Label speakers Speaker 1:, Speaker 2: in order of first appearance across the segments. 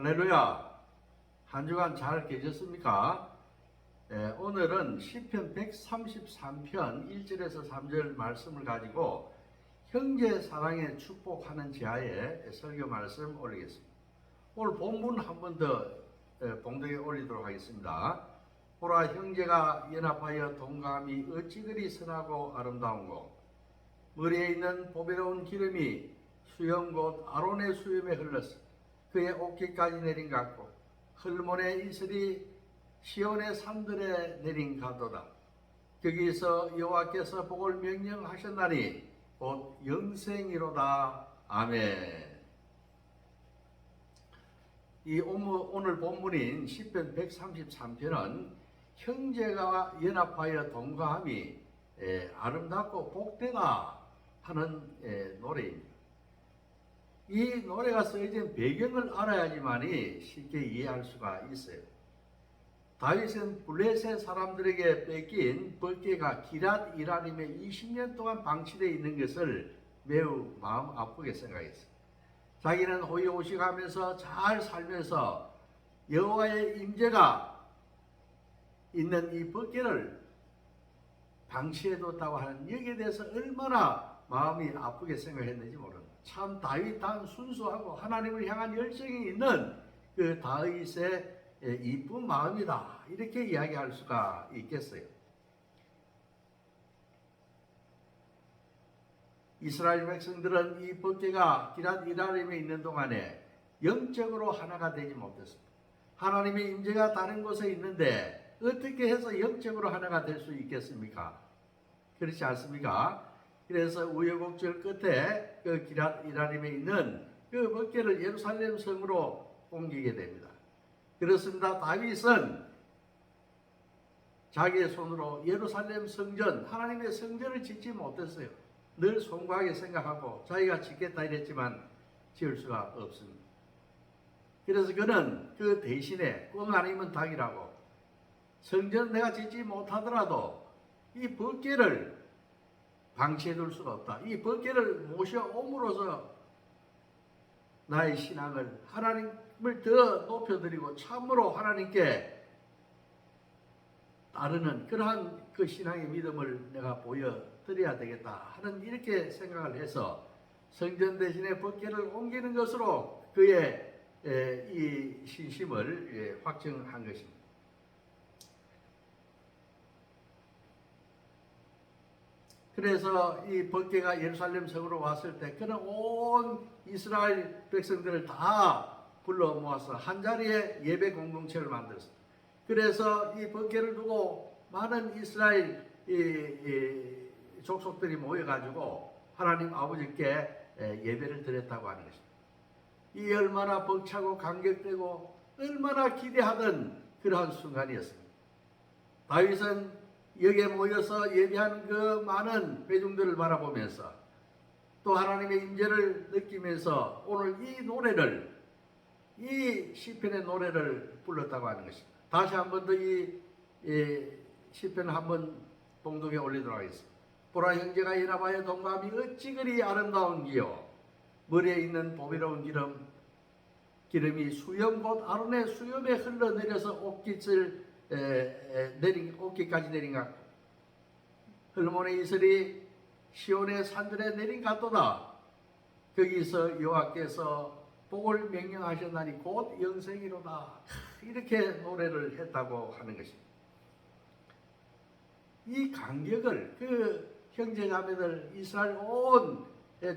Speaker 1: 할렐루야. 한 주간 잘 계셨습니까? 오늘은 시편 133편 1절에서 3절 말씀을 가지고 형제 사랑의 축복하는 지하에 설교 말씀 올리겠습니다. 오늘 본문 한 번 더 봉독에 올리도록 하겠습니다. 보라, 형제가 연합하여 동감이 어찌 그리 선하고 아름다운고, 머리에 있는 보배로운 기름이 수염 곧 아론의 수염에 흘렀어 그의 옷깃까지 내린 같고, 헐몬의 이슬이 시온의 산들에 내린 가도다. 거기서 여호와께서 복을 명령하셨나니 곧 영생이로다. 아멘. 오늘 본문인 시편 133편은 형제가 연합하여 동거함이 아름답고 복되다 하는 노래입니다. 이 노래가 쓰여진 배경을 알아야지만이 쉽게 이해할 수가 있어요. 다윗은 블레셋 사람들에게 뺏긴 벗개가 기랏 이라림에 20년 동안 방치되어 있는 것을 매우 마음 아프게 생각했어요. 자기는 호의호식하면서 잘 살면서 여호와의 임재가 있는 이 벗개를 방치해뒀다고 하는 여기에 대해서 얼마나 마음이 아프게 생각했는지 모릅니다. 참 다윗한 순수하고 하나님을 향한 열정이 있는 그 다윗의 이쁜 마음이다, 이렇게 이야기할 수가 있겠어요. 이스라엘 백성들은 이 벗개가 기랏 이라림에 있는 동안에 영적으로 하나가 되지 못했습니다. 하나님의 임재가 다른 곳에 있는데 어떻게 해서 영적으로 하나가 될 수 있겠습니까? 그렇지 않습니까? 그래서 우여곡절 끝에 그 기랏 이라림에 있는 그 벗개를 예루살렘 성으로 옮기게 됩니다. 그렇습니다. 다윗은 자기의 손으로 예루살렘 성전, 하나님의 성전을 짓지 못했어요. 늘 송구하게 생각하고 자기가 짓겠다 이랬지만 지을 수가 없습니다. 그래서 그는 그 대신에 꽁 아니면 닭이라고, 성전 내가 짓지 못하더라도 이 벗개를 방치해 둘 수가 없다. 이 벗개를 모셔옴으로써 나의 신앙을, 하나님을 더 높여드리고 참으로 하나님께 따르는 그러한 그 신앙의 믿음을 내가 보여드려야 되겠다 하는, 이렇게 생각을 해서 성전 대신에 벗개를 옮기는 것으로 그의 이 신심을 확증한 것입니다. 그래서 이 벗개가 예루살렘 성으로 왔을 때 그는 온 이스라엘 백성들을 다 불러 모아서 한 자리에 예배 공동체를 만들었습니다. 그래서 이 벗개를 두고 많은 이스라엘 족속들이 모여가지고 하나님 아버지께 예배를 드렸다고 하는 것입니다. 이 얼마나 벅차고 감격되고 얼마나 기대하던 그러한 순간이었습니다. 다윗은 여기에 모여서 예배하는 그 많은 회중들을 바라보면서 또 하나님의 임재를 느끼면서 오늘 이 노래를, 이 시편의 노래를 불렀다고 하는 것입니다. 다시 한 번 더 이 시편을 한번 봉독에 올리도록 하겠습니다. 보라, 형제가 연합하여 동감이 어찌 그리 아름다운기요, 머리에 있는 보배로운 기름이 수염 곧 아론의 수염에 흘러내려서 옷깃까지 내린 것, 헐몬의 이슬이 시온의 산들에 내린 같도다. 거기서 여호와께서 복을 명령하셨나니 곧 영생이로다. 이렇게 노래를 했다고 하는 것입니다. 이 간격을 그 형제자매들 이스라엘 온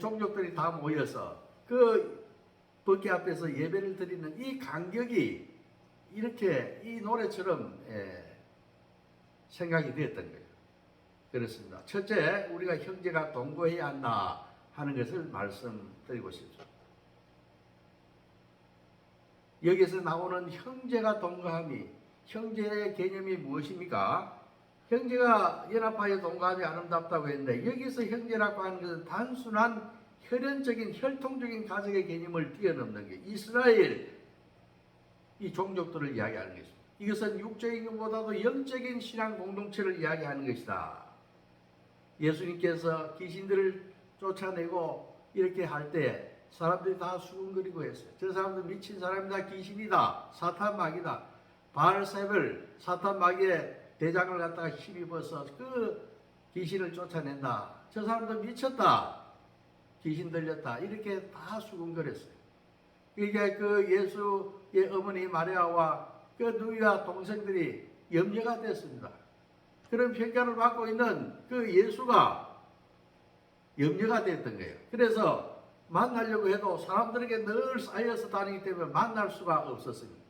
Speaker 1: 종족들이 다 모여서 그 벗개 앞에서 예배를 드리는 이 간격이 이렇게 이 노래처럼 생각이 되었던 거예요. 그렇습니다. 첫째, 우리가 형제가 동거해야 한다 하는 것을 말씀드리고 싶습니다. 여기서 나오는 형제가 동거함이, 형제의 개념이 무엇입니까? 형제가 연합하여 동거함이 아름답다고 했는데, 여기서 형제라고 하는 것은 단순한 혈연적인 혈통적인 가족의 개념을 뛰어넘는 게 이스라엘 이 종족들을 이야기하는 것입니다. 이것은 육적인 것보다도 영적인 신앙 공동체를 이야기하는 것이다. 예수님께서 귀신들을 쫓아내고 이렇게 할 때 사람들이 다 수군거리고 했어요. 저 사람들 미친 사람이다, 귀신이다, 사탄 마귀다. 바알세불 사탄 마귀의 대장을 갖다가 힘입어서 그 귀신을 쫓아낸다. 저 사람들 미쳤다. 귀신 들렸다. 이렇게 다 수군거렸어요. 이게 그 예수의 어머니 마리아와 그 누이와 동생들이 염려가 됐습니다. 그런 평가를 받고 있는 그 예수가 염려가 됐던 거예요. 그래서 만나려고 해도 사람들에게 늘 쌓여서 다니기 때문에 만날 수가 없었습니다.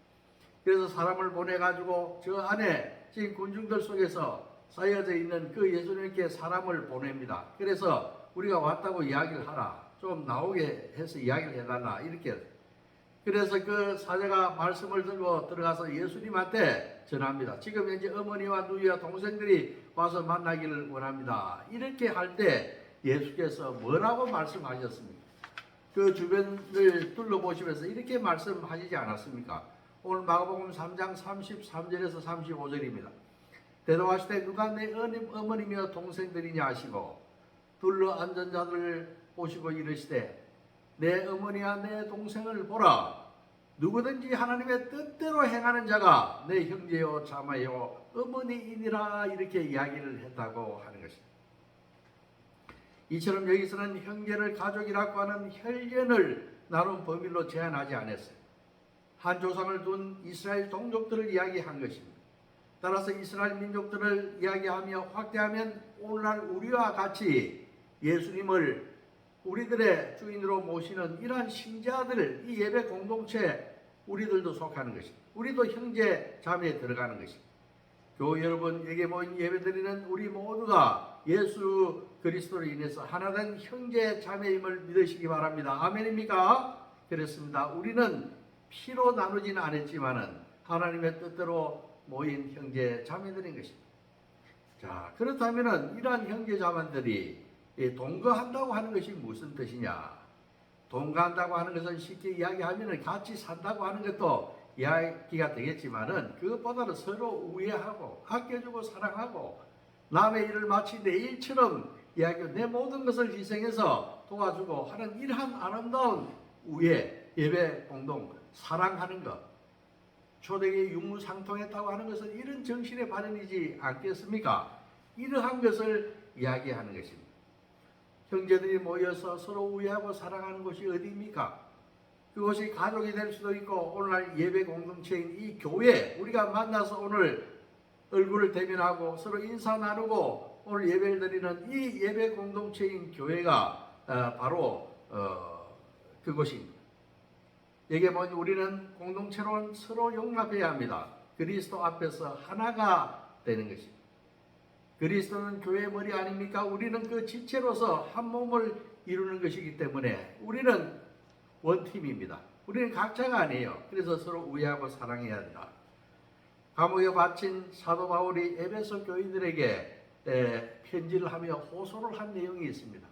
Speaker 1: 그래서 사람을 보내가지고 저 안에 지금 군중들 속에서 쌓여져 있는 그 예수님께 사람을 보냅니다. 그래서 우리가 왔다고 이야기를 하라. 좀 나오게 해서 이야기를 해달라. 이렇게. 그래서 그 사제가 말씀을 들고 들어가서 예수님한테 전합니다. 지금 현재 어머니와 누이와 동생들이 와서 만나기를 원합니다. 이렇게 할 때 예수께서 뭐라고 말씀하셨습니까? 그 주변을 둘러보시면서 이렇게 말씀하시지 않았습니까? 오늘 마가복음 3장 33절에서 35절입니다. 대답하시되 누가 내 어머니며 동생들이냐 하시고 둘러 앉은 자들을 보시고 이르시되 내 어머니와 내 동생을 보라. 누구든지 하나님의 뜻대로 행하는 자가 내 형제요 자매요 어머니이니라. 이렇게 이야기를 했다고 하는 것입니다. 이처럼 여기서는 형제를 가족이라고 하는 혈연을 나눈 범위로 제한하지 않았어요. 한 조상을 둔 이스라엘 동족들을 이야기한 것입니다. 따라서 이스라엘 민족들을 이야기하며 확대하면 오늘날 우리와 같이 예수님을 우리들의 주인으로 모시는 이러한 신자들, 이 예배 공동체 우리들도 속하는 것입니다. 우리도 형제 자매에 들어가는 것입니다. 교회 여러분에게 모인 예배드리는 우리 모두가 예수 그리스도로 인해서 하나된 형제 자매임을 믿으시기 바랍니다. 아멘입니까? 그렇습니다. 우리는 피로 나누지는 않았지만은 하나님의 뜻대로 모인 형제 자매들인 것입니다. 자, 그렇다면은 이러한 형제 자매들이 동거한다고 하는 것이 무슨 뜻이냐? 동거한다고 하는 것은 쉽게 이야기하면은 같이 산다고 하는 것도 이야기가 되겠지만은 그것보다는 서로 우애하고 아껴주고 사랑하고 남의 일을 마치 내 일처럼 이야기하고 내 모든 것을 희생해서 도와주고 하는 이러한 아름다운 우애, 예배 공동, 사랑하는 것, 초대의 유무상통했다고 하는 것은 이런 정신의 발현이지 않겠습니까? 이러한 것을 이야기하는 것입니다. 형제들이 모여서 서로 우애하고 사랑하는 곳이 어디입니까? 그것이 가족이 될 수도 있고 오늘날 예배 공동체인 이 교회, 우리가 만나서 오늘 얼굴을 대면하고 서로 인사 나누고 오늘 예배를 드리는 이 예배 공동체인 교회가 바로 그곳입니다. 여기에 뭐니 우리는 공동체로 서로 용납해야 합니다. 그리스도 앞에서 하나가 되는 것입니다. 그리스도는 교회의 머리 아닙니까? 우리는 그 지체로서 한 몸을 이루는 것이기 때문에 우리는 원팀입니다. 우리는 각자가 아니에요. 그래서 서로 우애하고 사랑해야 한다. 감옥에 갇힌 사도 바울이 에베소 교인들에게 편지를 하며 호소를 한 내용이 있습니다.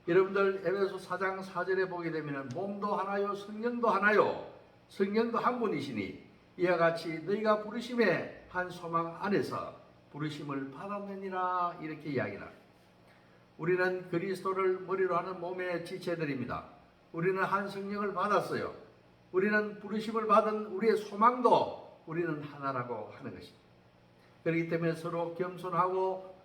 Speaker 1: 여러분들 에베소 4장 4절에 보게 되면 몸도 하나요 성령도 하나요 성령도 한 분이시니 이와 같이 너희가 부르심의 한 소망 안에서 부르심을 받았느니라. 이렇게 이야기를 합니다. 우리는 그리스도를 머리로 하는 몸의 지체들입니다. 우리는 한 성령을 받았어요. 우리는 부르심을 받은 우리의 소망도 우리는 하나라고 하는 것입니다. 그렇기 때문에 서로 겸손하고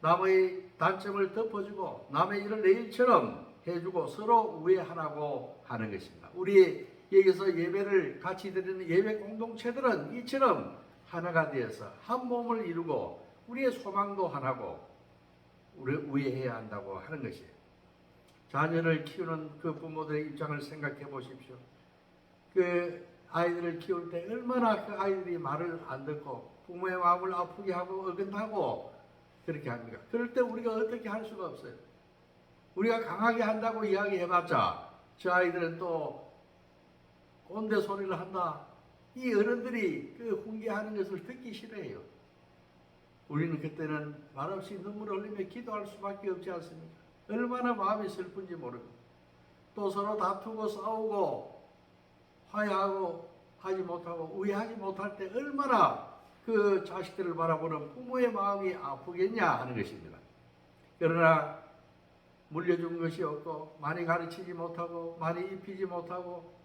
Speaker 1: 남의 단점을 덮어주고 남의 일을 내 일처럼 해주고 서로 우애하라고 하는 것입니다. 우리 여기서 예배를 같이 드리는 예배 공동체들은 이처럼 하나가 되어서 한 몸을 이루고 우리의 소망도 하나고 우리 우애해야 한다고 하는 것이에요. 자녀를 키우는 그 부모들의 입장을 생각해 보십시오. 그 아이들을 키울 때 얼마나 그 아이들이 말을 안 듣고 부모의 마음을 아프게 하고 어긋나고 그렇게 합니까? 그럴 때 우리가 어떻게 할 수가 없어요. 우리가 강하게 한다고 이야기해봤자 저 아이들은 또 꼰대 소리를 한다. 이 어른들이 그 훈계하는 것을 듣기 싫어해요. 우리는 그때는 말없이 눈물을 흘리며 기도할 수밖에 없지 않습니까? 얼마나 마음이 슬픈지 모릅니다. 또 서로 다투고 싸우고 화해하고 하지 못하고 우애하지 못할 때 얼마나 그 자식들을 바라보는 부모의 마음이 아프겠냐 하는 것입니다. 그러나 물려준 것이 없고 많이 가르치지 못하고 많이 입히지 못하고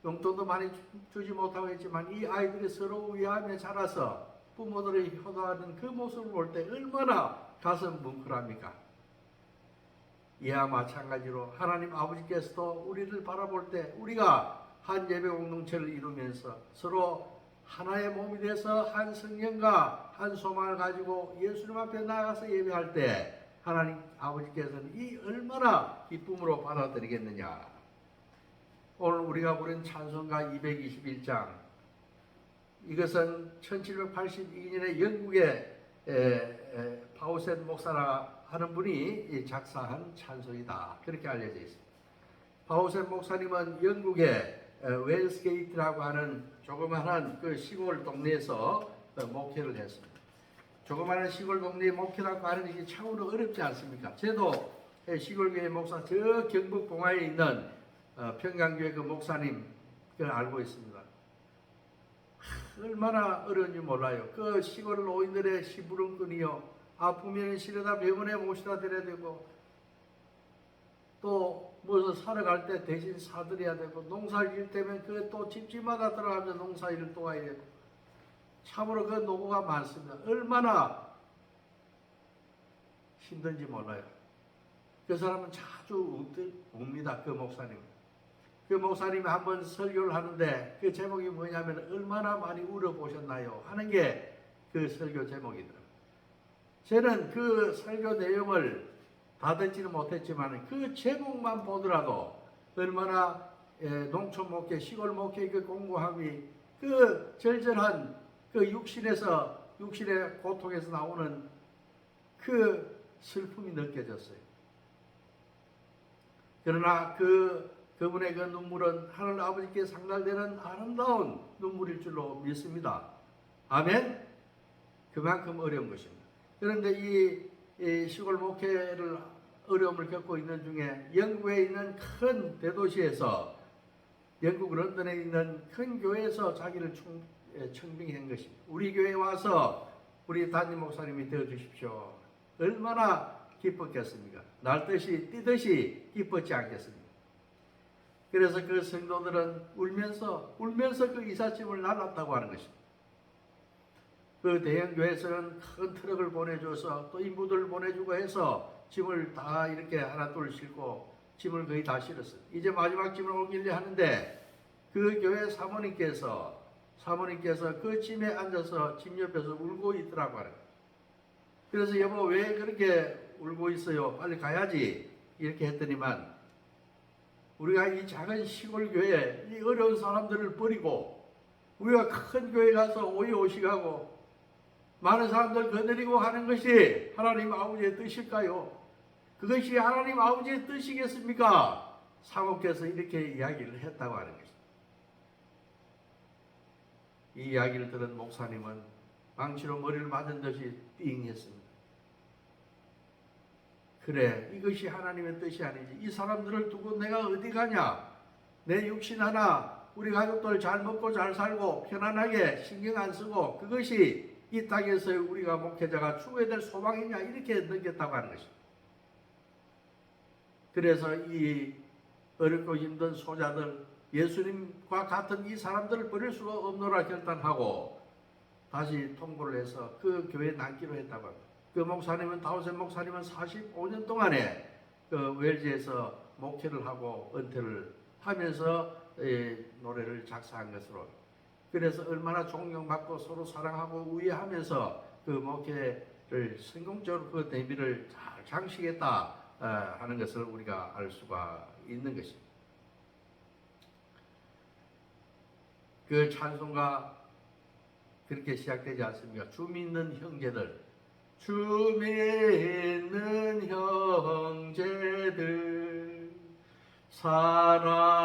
Speaker 1: 용돈도 많이 주지 못하고 했지만 이 아이들이 서로 위하며 자라서 부모들이 효도하는 그 모습을 볼 때 얼마나 가슴 뭉클합니까? 이와 마찬가지로 하나님 아버지께서도 우리를 바라볼 때 우리가 한 예배 공동체를 이루면서 서로 하나의 몸이 돼서 한 성령과 한 소망을 가지고 예수님 앞에 나가서 예배할 때 하나님 아버지께서는 이 얼마나 기쁨으로 받아들이겠느냐. 오늘 우리가 부른 찬송가 221장, 이것은 1782년에 영국의 파우셋 목사라 하는 분이 작사한 찬송이다, 그렇게 알려져 있습니다. 파우셋 목사님은 영국의 웨일스게이트라고 하는 조그마한 그 시골 동네에서 목회를 했습니다. 조그마한 시골 동네 목회라고 하는 게 참으로 어렵지 않습니까? 저도 시골교회 목사, 저 경북 봉화에 있는 평강교회 그 목사님 그걸 알고 있습니다. 얼마나 어려운지 몰라요. 그 시골 노인들의 시부름꾼이요, 아프면 실어다 병원에 모시다 드려야 되고, 또 무엇을 사러 갈 때 대신 사드려야 되고, 농사일 때면 그 또 집집마다 들어가면서 농사일을 도와야 되고, 참으로 그 노고가 많습니다. 얼마나 힘든지 몰라요. 그 사람은 자주 웁니다. 그 목사님. 그 목사님이 한번 설교를 하는데 그 제목이 뭐냐면 얼마나 많이 울어보셨나요? 하는 게 그 설교 제목이더라고요. 저는 그 설교 내용을 다 듣지는 못했지만 그 제목만 보더라도 얼마나 농촌 목회, 시골 목회 그 공고함이 그 절절한 그 육신의 고통에서 나오는 그 슬픔이 느껴졌어요. 그러나 그분의 그 눈물은 하늘 아버지께 상달되는 아름다운 눈물일 줄로 믿습니다. 아멘? 그만큼 어려운 것입니다. 그런데 이 시골 목회를 어려움을 겪고 있는 중에 영국에 있는 큰 대도시에서, 영국 런던에 있는 큰 교회에서 자기를 청빙한 것입니다. 우리 교회에 와서 우리 담임 목사님이 되어주십시오. 얼마나 기뻤겠습니까? 날듯이 뛰듯이 기뻤지 않겠습니까? 그래서 그 성도들은 울면서 그 이삿짐을 나눴다고 하는 것입니다. 그 대형교회에서는 큰 트럭을 보내줘서 또 인부들을 보내주고 해서 짐을 다 이렇게 하나 둘 싣고 짐을 거의 다 실었어요. 이제 마지막 짐을 옮기려 하는데 그 교회 사모님께서 그 짐에 앉아서 짐 옆에서 울고 있더라고 하는 거예요. 그래서 여보 왜 그렇게 울고 있어요? 빨리 가야지. 이렇게 했더니만 우리가 이 작은 시골 교회에 이 어려운 사람들을 버리고 우리가 큰 교회 가서 오이오식하고 많은 사람들 거느리고 하는 것이 하나님 아버지의 뜻일까요? 그것이 하나님 아버지의 뜻이겠습니까? 사모께서 이렇게 이야기를 했다고 하는 것입니다. 이 이야기를 들은 목사님은 망치로 머리를 맞은 듯이 띵했습니다. 그래, 이것이 하나님의 뜻이 아니지. 이 사람들을 두고 내가 어디 가냐? 내 육신 하나, 우리 가족들 잘 먹고 잘 살고 편안하게 신경 안 쓰고 그것이 이 땅에서 우리가 목회자가 추구해야 될 소망이냐, 이렇게 느꼈다고 하는 것입니다. 그래서 이 어렵고 힘든 소자들, 예수님과 같은 이 사람들을 버릴 수가 없노라 결단하고 다시 통보를 해서 그 교회에 남기로 했다고 합니다. 그 목사님은, 다우센 목사님은 45년 동안에 그 웰즈에서 목회를 하고 은퇴를 하면서 노래를 작사한 것으로, 그래서 얼마나 존경받고 서로 사랑하고 우애하면서 그 목회를 성공적으로 그 대비를 잘 장식했다 하는 것을 우리가 알 수가 있는 것입니다. 그 찬송가 그렇게 시작되지 않습니까? 주 믿는 형제들, 주 믿는 형제들, 사랑의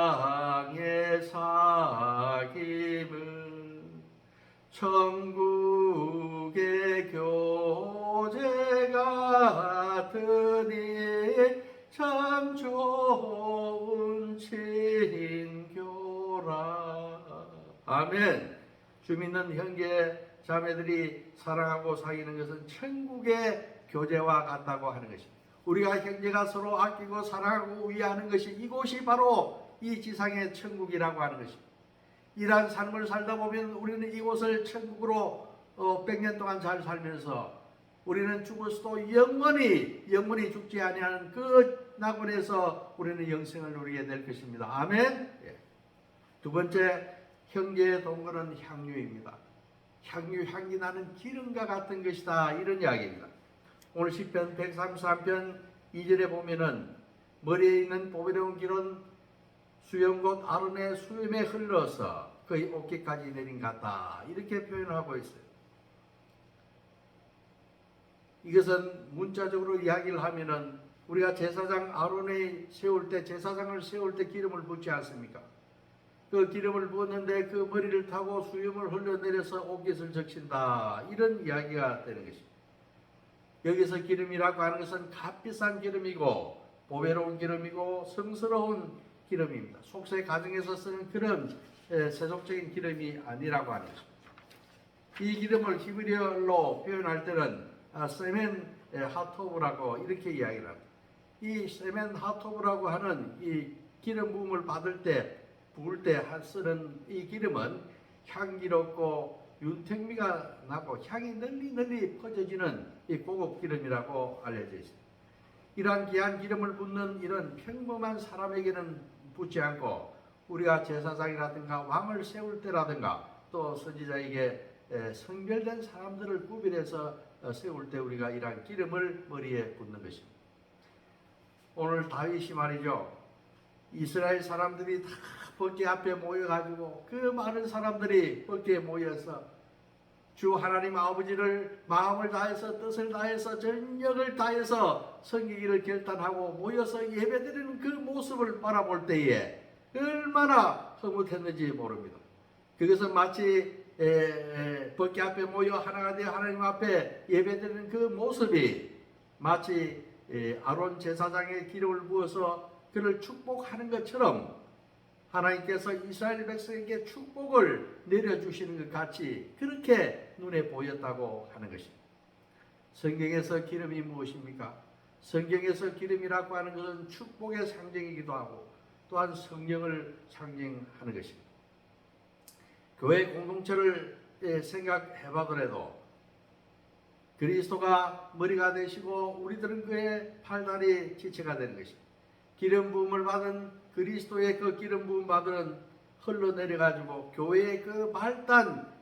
Speaker 1: 사귐은 천국의 교제 같으니 참 좋은 친교라. 아멘. 주 믿는 형제 자매들이 사랑하고 사귀는 것은 천국의 교제와 같다고 하는 것입니다. 우리가 형제가 서로 아끼고 사랑하고 위하는 것이 이곳이 바로 이 지상의 천국이라고 하는 것입니다. 이러한 삶을 살다 보면 우리는 이곳을 천국으로 100년 동안 잘 살면서 우리는 죽어서도 영원히 죽지 아니하는 그 낙원에서 우리는 영생을 누리게 될 것입니다. 아멘. 두 번째, 형제의 동거는 향유입니다. 향기 나는 기름과 같은 것이다, 이런 이야기입니다. 오늘 시편 133편 2절에 보면은 머리에 있는 보배로운 기름 수염 아론의 수염에 흘러서 그의 어깨까지 내린 같다, 이렇게 표현하고 있어요. 이것은 문자적으로 이야기를 하면은 우리가 제사장 아론의 제사장을 세울 때 기름을 붓지 않습니까? 그 기름을 부었는데 그 머리를 타고 수염을 흘러내려서 옷깃을 적신다, 이런 이야기가 되는 것입니다. 여기서 기름이라고 하는 것은 값비싼 기름이고 보배로운 기름이고 성스러운 기름입니다. 속세 가정에서 쓰는 그런 세속적인 기름이 아니라고 하는 것입니다. 이 기름을 히브리어로 표현할 때는 세멘 하토브라고 이렇게 이야기를 합니다. 이 세멘 하토브라고 하는 이 기름 부음을 받을 때 부을 때 쓰는 이 기름은 향기롭고 윤택미가 나고 향이 널리 퍼져지는 이 고급 기름이라고 알려져 있습니다. 이러한 귀한 기름을 붓는 이런 평범한 사람에게는 붓지 않고 우리가 제사장이라든가 왕을 세울 때라든가 또 선지자에게 성별된 사람들을 구별해서 세울 때 우리가 이러한 기름을 머리에 붓는 것입니다. 오늘 다윗이 말이죠, 이스라엘 사람들이 다 법궤 앞에 모여가지고 그 많은 사람들이 법궤에 모여서 주 하나님 아버지를 마음을 다해서 뜻을 다해서 전력을 다해서 섬기기를 결단하고 모여서 예배드리는 그 모습을 바라볼 때에 얼마나 흐뭇했는지 모릅니다. 그것은 마치 법궤 앞에 모여 하나가 되어 하나님 앞에 예배드리는 그 모습이 마치 아론 제사장의 기름을 부어서 그를 축복하는 것처럼 하나님께서 이스라엘 백성에게 축복을 내려주시는 것 같이 그렇게 눈에 보였다고 하는 것입니다. 성경에서 기름이 무엇입니까? 성경에서 기름이라고 하는 것은 축복의 상징이기도 하고 또한 성령을 상징하는 것입니다. 교회 공동체를 생각해 봐더라도 그리스도가 머리가 되시고 우리들은 그의 팔다리 지체가 되는 것입니다. 기름 부음을 받은 그리스도의 그 기름 부음 받은 흘러내려가지고 교회의 그 말단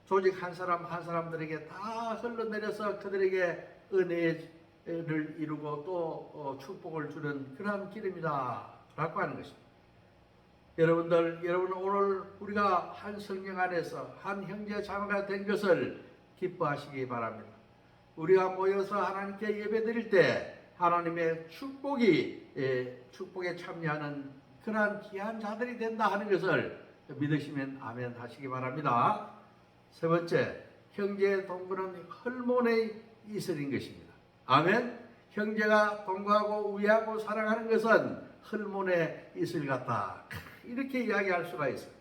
Speaker 1: 조직 한 사람들에게 다 흘러내려서 그들에게 은혜를 이루고 또 축복을 주는 그러한 기름이다 라고 하는 것입니다. 여러분 오늘 우리가 한 성령 안에서 한 형제 자매가 된 것을 기뻐하시기 바랍니다. 우리가 모여서 하나님께 예배드릴 때 하나님의 축복에 참여하는 그러한 귀한 자들이 된다 하는 것을 믿으시면 아멘 하시기 바랍니다. 세 번째, 형제의 동거는 헐몬의 이슬인 것입니다. 아멘. 형제가 동거하고 위하고 사랑하는 것은 헐몬의 이슬 같다, 이렇게 이야기할 수가 있어요.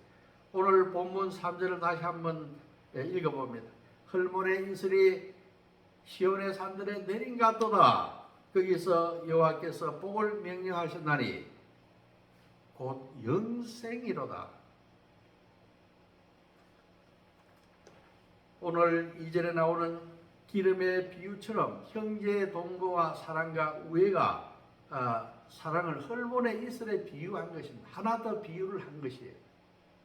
Speaker 1: 오늘 본문 3절을 다시 한번 읽어봅니다. 헐몬의 이슬이 시온의 산들에 내린 같도다. 거기서 여호와께서 복을 명령하셨나니 곧 영생이로다. 오늘 2절에 나오는 기름의 비유처럼 형제의 동거와 사랑과 우애가 사랑을 헐몬의 이슬에 비유한 것입니다. 하나 더 비유를 한 것이에요.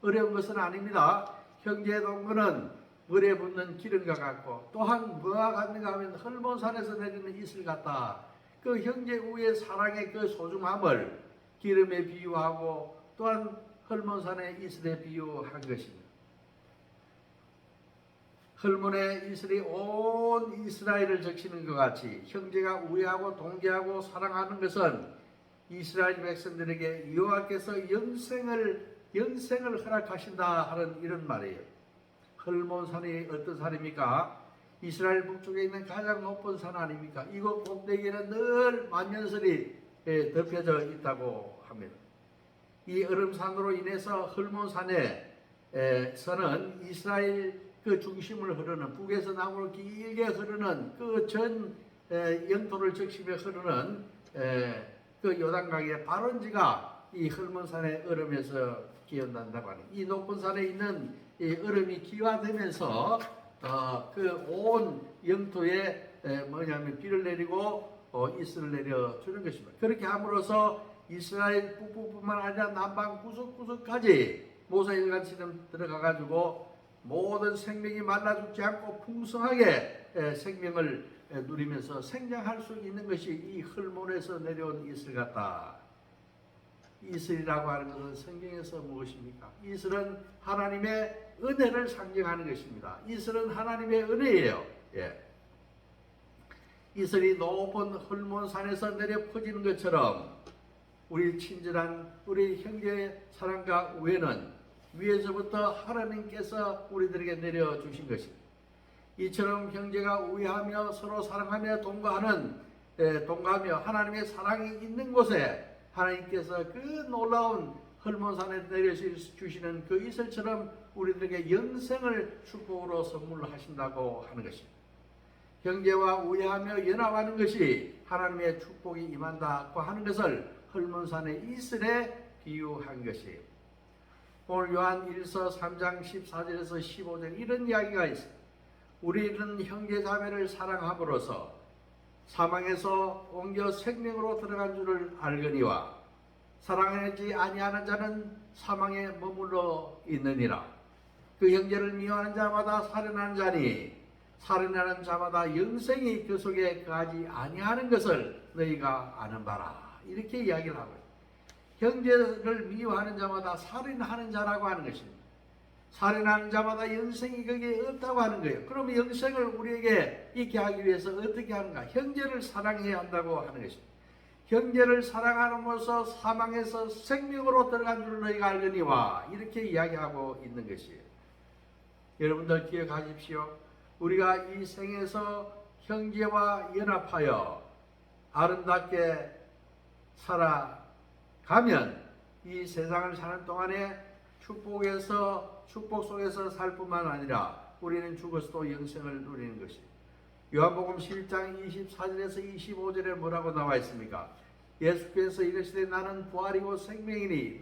Speaker 1: 어려운 것은 아닙니다. 형제의 동거는 머리에 붓는 기름과 같고 또한 뭐와 같는가 하면 헐몬산에서 내리는 이슬 같다. 그 형제 우애의 사랑의 그 소중함을 기름에 비유하고 또한 헐몬산의 이슬에 비유한 것입니다. 헐몬의 이슬이 온 이스라엘을 적시는 것 같이 형제가 우애하고 동기하고 사랑하는 것은 이스라엘 백성들에게 여호와께서 영생을 허락하신다 하는 이런 말이에요. 헐몬산이 어떤 산입니까? 이스라엘 북쪽에 있는 가장 높은 산 아닙니까? 이곳 꼭대기에는 늘 만년설이 덮여져 있다고 합니다. 이 얼음산으로 인해서 헐몬산에서는 이스라엘 그 중심을 흐르는 북에서 남으로 길게 흐르는 그 전 영토를 적시며 흐르는 그 요단강의 발원지가 이 헐몬산의 얼음에서 기원된다고 하는, 이 높은 산에 있는 이 얼음이 기화되면서 그 온 영토에 뭐냐면 비를 내리고 이슬을 내려주는 것입니다. 그렇게 함으로써 이스라엘 북부뿐만 아니라 남방 구석구석까지 모세혈관처럼 들어가가지고 모든 생명이 말라 죽지 않고 풍성하게 생명을 누리면서 생장할 수 있는 것이 이 헐몬에서 내려온 이슬 같다. 이슬이라고 하는 것은 성경에서 무엇입니까? 이슬은 하나님의 은혜를 상징하는 것입니다. 이슬은 하나님의 은혜예요. 예. 이슬이 높은 헐몬산에서 내려 퍼지는 것처럼 우리 친절한 우리 형제의 사랑과 우애는 위에서부터 하나님께서 우리들에게 내려주신 것입니다. 이처럼 형제가 우애하며 서로 사랑하며 동거하며 하나님의 사랑이 있는 곳에 하나님께서 그 놀라운 헐몬산에 내려주시는 그 이슬처럼 우리들에게 영생을 축복으로 선물하신다고 하는 것입니다. 형제와 우애하며 연합하는 것이 하나님의 축복이 임한다고 하는 것을 헐몬산의 이슬에 비유한 것이에요. 오늘 요한 1서 3장 14절에서 15절 이런 이야기가 있어요. 우리는 형제 자매를 사랑함으로써 사망에서 옮겨 생명으로 들어간 줄을 알거니와 사랑하지 아니하는 자는 사망에 머물러 있느니라. 그 형제를 미워하는 자마다 살인하는 자니 살인하는 자마다 영생이 그 속에 거하지 아니하는 것을 너희가 아는 바라. 이렇게 이야기를 하고 있어요. 형제를 미워하는 자마다 살인하는 자라고 하는 것입니다. 살인하는 자마다 영생이 거기에 없다고 하는 거예요. 그러면 영생을 우리에게 있게 하기 위해서 어떻게 하는가? 형제를 사랑해야 한다고 하는 것입니다. 형제를 사랑함으로써 사망에서 생명으로 들어간 줄 너희가 알거니와 이렇게 이야기하고 있는 것이에요. 여러분들 기억하십시오. 우리가 이 생에서 형제와 연합하여 아름답게 살아가면 이 세상을 사는 동안에 축복 속에서 살 뿐만 아니라 우리는 죽어서도 영생을 누리는 것입니다. 요한복음 11장 24절에서 25절에 뭐라고 나와 있습니까? 예수께서 이르시되 나는 부활이고 생명이니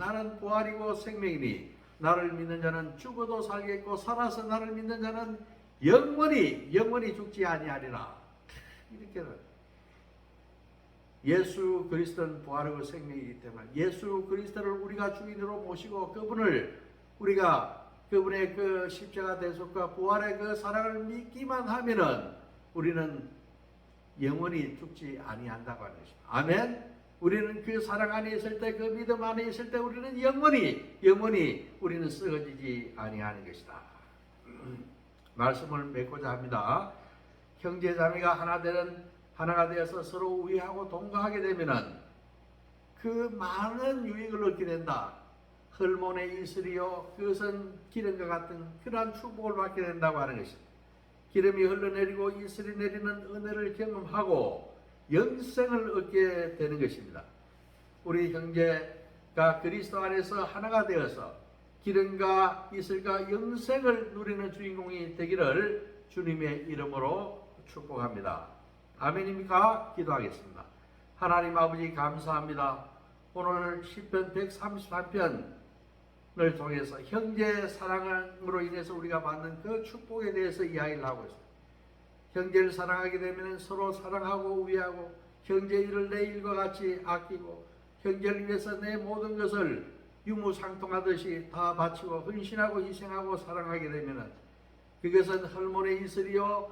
Speaker 1: 나를 믿는 자는 죽어도 살겠고 살아서 나를 믿는 자는 영원히 죽지 아니하리라. 이렇게 예수 그리스도는 부활이고 생명이기 때문에 예수 그리스도를 우리가 주인으로 모시고 그분의 그 십자가 대속과 부활의 그 사랑을 믿기만 하면은 우리는 영원히 죽지 아니한다고 하는 것입니다. 아멘. 우리는 그 사랑 안에 있을 때, 그 믿음 안에 있을 때 우리는 영원히 우리는 썩어지지 아니하는 것이다. 말씀을 맺고자 합니다. 형제 자매가 하나가 되어서 서로 우애하고 동거하게 되면은 그 많은 유익을 얻게 된다. 헐몬의 이슬이요, 그것은 기름과 같은 그러한 축복을 받게 된다고 하는 것입니다. 기름이 흘러내리고 이슬이 내리는 은혜를 경험하고 영생을 얻게 되는 것입니다. 우리 형제가 그리스도 안에서 하나가 되어서 기름과 이슬과 영생을 누리는 주인공이 되기를 주님의 이름으로 축복합니다. 아멘입니까? 기도하겠습니다. 하나님 아버지 감사합니다. 오늘 시편 133편을 통해서 형제 사랑으로 인해서 우리가 받는 그 축복에 대해서 이야기를 하고 있습니다. 형제를 사랑하게 되면 서로 사랑하고 우애하고 형제 일을 내 일과 같이 아끼고 형제를 위해서 내 모든 것을 유무상통하듯이 다 바치고 헌신하고 희생하고 사랑하게 되면 그것은 헐몬의 이슬이요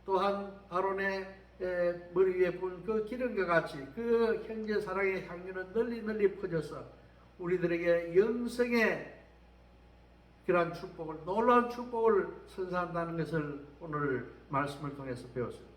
Speaker 1: 또한 아론의 머리 위에 분 그 기름과 같이 그 형제 사랑의 향기는 널리 퍼져서 우리들에게 영생의 그러한 축복을 놀라운 축복을 선사한다는 것을 오늘 말씀을 통해서 배웠습니다.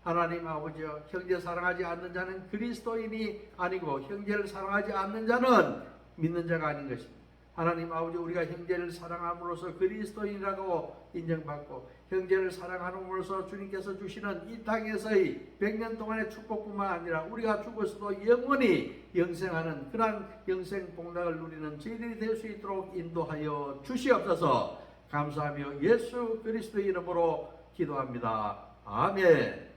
Speaker 1: 하나님 아버지여, 형제 사랑하지 않는 자는 그리스도인이 아니고 형제를 사랑하지 않는 자는 믿는 자가 아닌 것입니다. 하나님 아버지, 우리가 형제를 사랑함으로써 그리스도인이라고 인정받고 형제를 사랑함으로써 주님께서 주시는 이 땅에서의 100년 동안의 축복뿐만 아니라 우리가 죽어서도 영원히 영생하는 그러한 영생 복락을 누리는 저희들이 될 수 있도록 인도하여 주시옵소서. 감사하며 예수 그리스도의 이름으로 기도합니다. 아멘.